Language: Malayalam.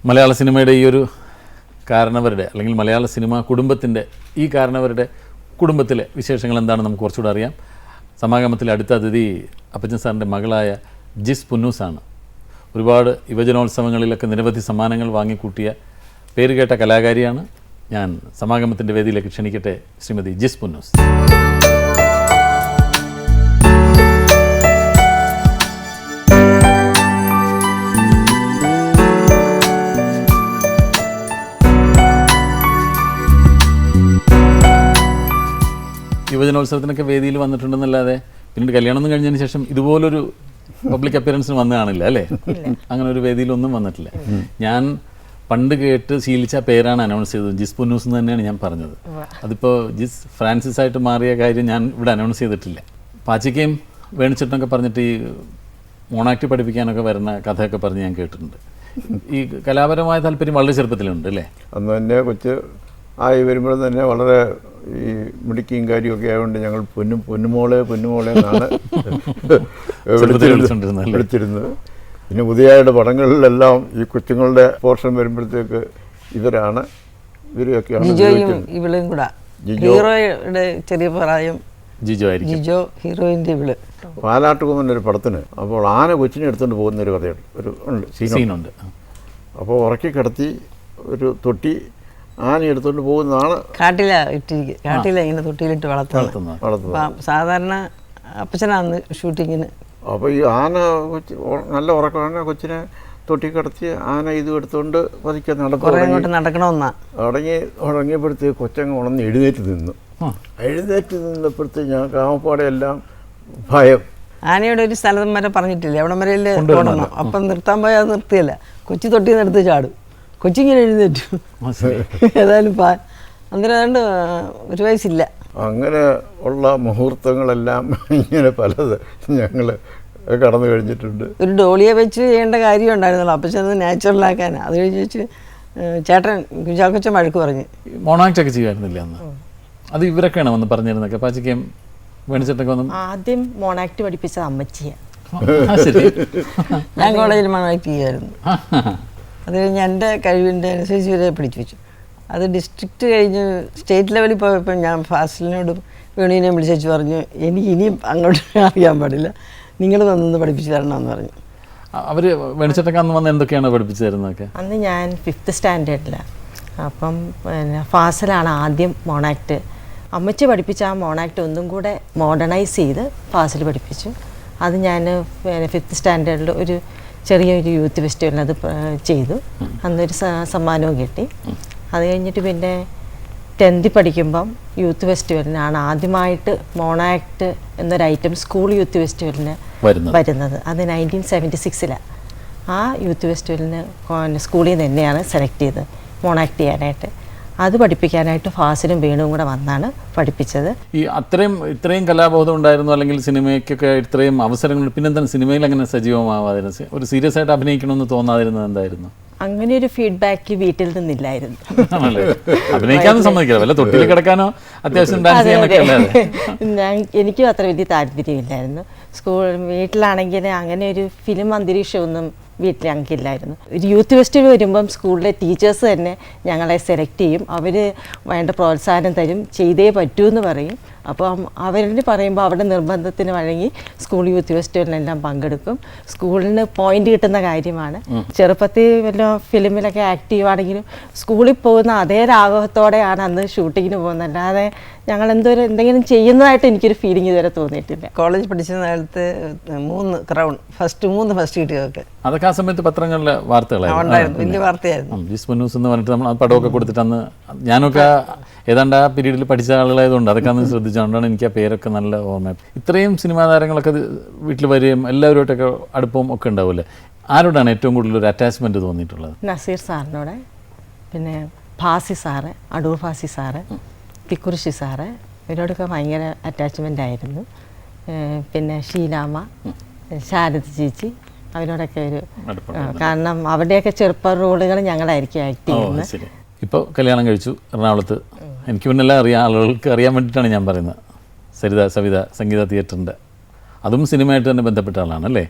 മലയാള സിനിമയുടെ ഈ ഒരു കാരണവരുടെ അല്ലെങ്കിൽ മലയാള സിനിമ കുടുംബത്തിൻ്റെ ഈ കാരണവരുടെ കുടുംബത്തിലെ വിശേഷങ്ങൾ എന്താണെന്ന് നമുക്ക് കുറച്ചുകൂടെ അറിയാം. സമാഗമത്തിലെ അടുത്ത അതിഥി അപ്പച്ചൻ സാറിൻ്റെ മകളായ ജിസ് പുന്നൂസാണ്. ഒരുപാട് യുവജനോത്സവങ്ങളിലൊക്കെ നിരവധി സമ്മാനങ്ങൾ വാങ്ങിക്കൂട്ടിയ പേരുകേട്ട കലാകാരിയാണ്. ഞാൻ സമാഗമത്തിൻ്റെ വേദിയിലേക്ക് ക്ഷണിക്കട്ടെ ശ്രീമതി ജിസ് പുന്നൂസ്. യുവജനോത്സവത്തിനൊക്കെ വേദിയിൽ വന്നിട്ടുണ്ടെന്നല്ലാതെ പിന്നീട് കല്യാണം കഴിഞ്ഞതിന് ശേഷം ഇതുപോലൊരു പബ്ലിക് അപ്പിയറൻസിന് വന്നു കാണില്ല അല്ലേ? അങ്ങനെ ഒരു വേദിയിലൊന്നും വന്നിട്ടില്ല. ഞാൻ പണ്ട് കേട്ട് ശീലിച്ച പേരാണ് അനൗൺസ് ചെയ്തത്. ജിസ് പുന്നൂസ് എന്ന് തന്നെയാണ് ഞാൻ പറഞ്ഞത്. അതിപ്പോൾ ജിസ് ഫ്രാൻസിസ് ആയിട്ട് മാറിയ കാര്യം ഞാൻ ഇവിടെ അനൗൺസ് ചെയ്തിട്ടില്ല. പാച്ചിക്കയും വേണിച്ചിട്ടൊക്കെ പറഞ്ഞിട്ട് ഈ മോണാക്ട് പഠിപ്പിക്കാനൊക്കെ വരുന്ന കഥയൊക്കെ പറഞ്ഞ് ഞാൻ കേട്ടിട്ടുണ്ട്. ഈ കലാപരമായ താല്പര്യം വളരെ ചെറുപ്പത്തിലുണ്ട് അല്ലേ? അന്ന് തന്നെ കൊച്ച് ആയി വരുമ്പോൾ തന്നെ വളരെ ഈ മിടുക്കിയും കാര്യമൊക്കെ ആയതുകൊണ്ട് ഞങ്ങൾ പൊന്നുമോളെ എന്നാണ് വിളിച്ചിരുന്നത്. പിന്നെ ഉദയയുടെ പടങ്ങളിലെല്ലാം ഈ കൊച്ചുങ്ങളുടെ പോർഷൻ വരുമ്പോഴത്തേക്ക് ഇവരൊക്കെയാണ് ഹീറോയുടെ ചെറിയ പ്രായം ജിജോ ഹീറോയിൻ്റെ ഇവള്. പാലാട്ടുകുമ്മൻ ഒരു പടത്തിന് അപ്പോൾ ആന കൊച്ചിനെ എടുത്തുകൊണ്ട് പോകുന്ന ഒരു കഥയുണ്ട്, ഒരു സീനുണ്ട്. അപ്പോൾ ഉറക്കി കിടത്തി ഒരു തൊട്ടി ആന എടുത്തുകൊണ്ട് പോകുന്നതാണ്. കാട്ടില ഇങ്ങനെ തൊട്ടിയിലിട്ട് വളർത്തുന്നത് സാധാരണ അപ്പച്ചനാന്ന് ഷൂട്ടിങ്ങിന്. അപ്പോൾ ഈ ആന നല്ല ഉറക്കമാണ്, കൊച്ചിനെ തൊട്ടി കിടത്തി ആന ഇതും എടുത്തുകൊണ്ട് പതുക്കെ നടക്കണമെന്നാ ഉറങ്ങിയപ്പോഴത്തേക്ക് കൊച്ചങ്ങ് ഉണർന്ന് എഴുന്നേറ്റ് നിന്നപ്പോഴത്തേക്ക് ഞങ്ങൾക്ക് ആമപ്പാടെയെല്ലാം ഭയം. ആനയുടെ ഒരു സ്ഥലം വരെ പറഞ്ഞിട്ടില്ല, എവിടെ വരെയല്ലേ ഓടണം. അപ്പം നിർത്താൻ പോയാൽ അത് നിർത്തിയല്ല, കൊച്ചി തൊട്ടിന്ന് എടുത്ത് ചാടും. കൊച്ചിങ്ങനെ എഴുന്നേറ്റു. ഏതായാലും അന്നേരം ഒരു വയസ്സില്ല. അങ്ങനെ ഉള്ള മുഹൂർത്തങ്ങളെല്ലാം ഇങ്ങനെ പലത് ഞങ്ങൾ കടന്നു കഴിഞ്ഞിട്ടുണ്ട്. ഒരു ഡോളിയെ വെച്ച് ചെയ്യേണ്ട കാര്യം ഉണ്ടായിരുന്നല്ലോ, അപ്പച്ചൻ അത് നാച്ചുറലാക്കാനാണ്. അത് കഴിഞ്ഞ് വെച്ച് ചേട്ടൻ കുഞ്ചാക്കോച്ചൻ വഴക്ക് പറഞ്ഞ് മോണാക്ട് ഒക്കെ ചെയ്യുമായിരുന്നില്ല അന്ന്. അത് ഇവരൊക്കെയാണ് വന്ന് പറഞ്ഞിരുന്നൊക്കെ. പാച്ചിക്കയും വേണിച്ചിട്ടൊക്കെ വന്നു. ആദ്യം മോണാക്ട് പഠിപ്പിച്ചത് അമ്മച്ചിയാണ്. ഞാൻ കോളേജിൽ മോണാക്ട് ചെയ്യുമായിരുന്നു. അത് കഴിഞ്ഞ് എൻ്റെ കഴിവിൻ്റെ അനുസരിച്ച് ഇവരെ പിടിച്ചു വെച്ചു. അത് ഡിസ്ട്രിക്റ്റ് കഴിഞ്ഞ് സ്റ്റേറ്റ് ലെവലിൽ പോയപ്പോൾ ഞാൻ ഫാസിലിനോടും വേണുവിനെയും വിളിച്ചു പറഞ്ഞു, എനിക്ക് ഇനിയും അങ്ങോട്ട് അറിയാൻ പാടില്ല, നിങ്ങൾ വന്നൊന്ന് പഠിപ്പിച്ചു തരണമെന്ന് പറഞ്ഞു. അവർ വേണിച്ചിട്ടൊക്കെ അന്ന് വന്ന് എന്തൊക്കെയാണ് പഠിപ്പിച്ചു തരുന്നതൊക്കെ? അന്ന് ഞാൻ 5th സ്റ്റാൻഡേർഡിലാണ്. അപ്പം പിന്നെ ഫാസിലാണ് ആദ്യം മോണാക്ട്. അമ്മച്ചി പഠിപ്പിച്ച ആ മോണാക്ട് ഒന്നും കൂടെ മോഡേണൈസ് ചെയ്ത് ഫാസിൽ പഠിപ്പിച്ചു. അത് ഞാൻ 5th സ്റ്റാൻഡേർഡിൽ ഒരു ചെറിയൊരു യൂത്ത് ഫെസ്റ്റിവലിന് അത് ചെയ്തു. അന്നൊരു സമ്മാനവും കിട്ടി. അത് കഴിഞ്ഞിട്ട് പിന്നെ 10th പഠിക്കുമ്പം യൂത്ത് ഫെസ്റ്റിവലിനാണ് ആദ്യമായിട്ട് മോണാക്ട് എന്നൊരു ഐറ്റം സ്കൂൾ യൂത്ത് ഫെസ്റ്റിവലിന് വരുന്നത്. അത് 1976ലാണ്. ആ യൂത്ത് ഫെസ്റ്റിവലിന് സ്കൂളിൽ നിന്ന് തന്നെയാണ് സെലക്ട് ചെയ്തത് മോണാക്ട് ചെയ്യാനായിട്ട്. അത് പഠിപ്പിക്കാനായിട്ട് ഫാസിലും വേണുവും കൂടെ വന്നാണ് പഠിപ്പിച്ചത്. ഈ ഇത്രയും കലാബോധം ഉണ്ടായിരുന്നു, അല്ലെങ്കിൽ സിനിമയ്ക്കൊക്കെ ഇത്രയും അവസരങ്ങൾ, പിന്നെന്താണ് സിനിമയിൽ അങ്ങനെ സജീവമാവാതിരുന്നത്? ഒരു സീരിയസ് ആയിട്ട് അഭിനയിക്കണമെന്ന് തോന്നാതിരുന്നത് എന്തായിരുന്നു? അങ്ങനെ ഒരു ഫീഡ്ബാക്ക് വീട്ടിൽ നിന്നില്ലായിരുന്നു. അഭിനയിക്കാനും സമ്മതിക്കില്ല, വല്ല തൊട്ടിൽ കിടക്കാനോ അത്യാവശ്യം ഡാൻസ് ചെയ്യാനൊക്കെ. എനിക്കും അത്ര വലിയ താല്പര്യമില്ലായിരുന്നു. വീട്ടിലാണെങ്കിൽ അങ്ങനെ ഒരു ഫിലിം അന്തരീക്ഷമൊന്നും വീട്ടിൽ ഞങ്ങൾക്കില്ലായിരുന്നു. ഒരു യൂത്ത് ഫെസ്റ്റിവൽ വരുമ്പം സ്കൂളിലെ ടീച്ചേഴ്സ് തന്നെ ഞങ്ങളെ സെലക്ട് ചെയ്യും. അവർ വേണ്ട പ്രോത്സാഹനം തരും, ചെയ്തേ പറ്റൂ എന്ന് പറയും. അപ്പോൾ അവരുടെ പറയുമ്പോൾ അവിടെ നിർബന്ധത്തിന് വഴങ്ങി സ്കൂൾ യൂത്ത് ഫെസ്റ്റിവലിനെല്ലാം പങ്കെടുക്കും. സ്കൂളിന് പോയിന്റ് കിട്ടുന്ന കാര്യമാണ്. ചെറുപ്പത്തിൽ വല്ല ഫിലിമിലൊക്കെ ആക്റ്റീവ് ആണെങ്കിലും സ്കൂളിൽ പോകുന്ന അതേ രാഗത്തോടെയാണ് അന്ന് ഷൂട്ടിങ്ങിന് പോകുന്നത്. അല്ലാതെ ഞങ്ങൾ എന്തെങ്കിലും ചെയ്യുന്നതായിട്ട് എനിക്കൊരു ഫീലിംഗ് ഇതുവരെ തോന്നിയിട്ടില്ല. കോളേജ് പഠിച്ചിരുന്ന കാലത്ത് 3 ക്രൗൺ ഫസ്റ്റ് കിട്ടിയതൊക്കെ അതൊക്കെ ആ സമയത്ത് പത്രങ്ങളിലെ വാർത്തകളായിരുന്നു, വലിയ വാർത്തയായിരുന്നു. ജിസ് പുന്നൂസ് എന്ന് പറഞ്ഞിട്ട് നമ്മൾ പടമൊക്കെ കൊടുത്തിട്ട് അന്ന് ഞാനൊക്കെ ഏതാണ്ട് ആ പീരീഡിൽ പഠിച്ച ആളുകളായതുകൊണ്ട് അതൊക്കെ അന്ന് ശ്രദ്ധിച്ചുകൊണ്ടാണ് എനിക്ക് ആ പേരൊക്കെ നല്ല ഓർമ്മ. ഇത്രയും സിനിമാ താരങ്ങളൊക്കെ വീട്ടിൽ വരികയും എല്ലാവരുമായിട്ടൊക്കെ അടുപ്പവും ഒക്കെ ഉണ്ടാവില്ലേ? ആരോടാണ് ഏറ്റവും കൂടുതൽ ഒരു അറ്റാച്ച്മെൻറ്റ് തോന്നിയിട്ടുള്ളത്? നസീർ സാറിനോട്, പിന്നെ Bhasi sir, Adoor Bhasi sir, Thikkurissy sir, ഇവരോടൊക്കെ ഭയങ്കര അറ്റാച്ച്മെൻ്റ് ആയിരുന്നു. പിന്നെ ഷീലാമ്മ, ശാരദ ചേച്ചി, അവരോടൊക്കെ ഒരു കാരണം അവരുടെയൊക്കെ ചെറുപ്പ റോളുകൾ ഞങ്ങളായിരിക്കും ആക്ട് ചെയ്യുന്നത്. ഇപ്പോൾ കല്യാണം കഴിച്ചു എറണാകുളത്ത്. എനിക്ക് പിന്നെല്ലാം അറിയാം, ആളുകൾക്ക് അറിയാൻ വേണ്ടിയിട്ടാണ് ഞാൻ പറയുന്നത്. സവിത സംഗീത തിയേറ്ററിൻ്റെ അതും സിനിമയായിട്ട് തന്നെ ബന്ധപ്പെട്ട ആളാണല്ലേ?